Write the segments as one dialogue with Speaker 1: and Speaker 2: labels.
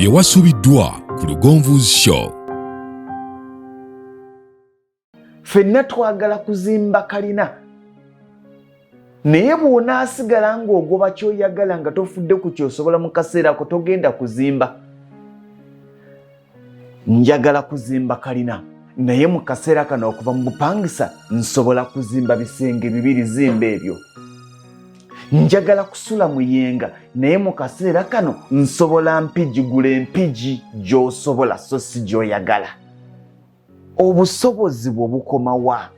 Speaker 1: Byewasubiddwa ku Lugonvu'S show.
Speaker 2: Ffenna twagala kuzimba kalina. Naye bw'onaasigala ng'ogoba ky'oyagala nga tofudde ku ky'osobola mu kaseera ako togenda kuzimba. Njagala kuzimba kalina. Naye mu kaseera kano okuva mu bupangisa nsobola kuzimba bisenge 2 zimba ebyo. Njagala kusula muyenga naye mu kaseera kano nsobola mpigi gula empigi gy'osobola so si gy'oyagala. Obusobozi bwo bukoma wa?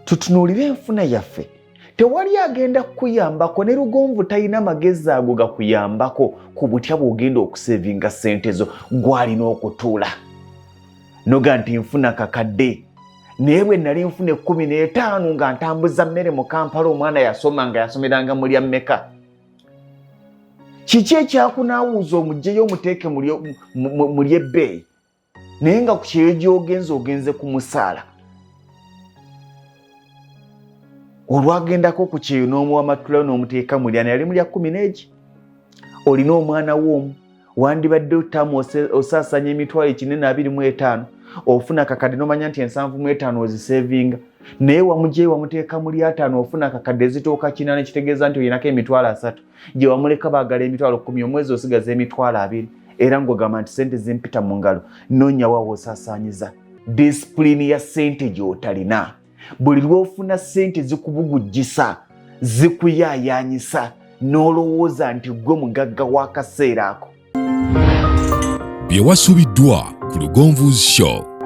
Speaker 2: Tutunuulire enfuna yaffe. Tewali agenda kukuyambako ne Lugonvu talina magezi ago gakuyambako ku butya bw'ogenda okusevinga ssente zo gw'alina okutuula. Noga nti nfuna kakadde. Naye bwe nali nfuna 15 nga ntambuza mmere mu Kampala omwana yasoma nga yasomeranga mu lya mmeka. Kiki ekyakunaawuuza omugyeyo omuteeke mu ly'ebbeeyi naye nga ku kyeyo gy'ogenze ku musaala. Olwagendako ku kyeyo n'omuwa amatula n'omuteeka mu lyana yali mu lya 10. Olina omwana w'omu wandibadde otamu osaasanya emitwalo 425 ofuna kakadde n'omanya nti 75 ozisevinga naye wamugyeyi wamuteeka mu lya 5 ofuna kakadde ezitooka 4 kitegeeza nti olinako emitwalo 3 gye wamuleka baagala emitwalo 10 omwezi osigaza emitwalo 2 era ng'ogamba nti sente zimpita mu ngalo noonya waawo osaasaanyiza. Disipulini ya sente gy'otalina. Buli lw'ofuna sente zikubugujjisa zikuyaayaanyisa n'olowooza nti gwe mugagga w'akaseera ako.
Speaker 1: Byewasubiddwa ku Lugonvu'S show.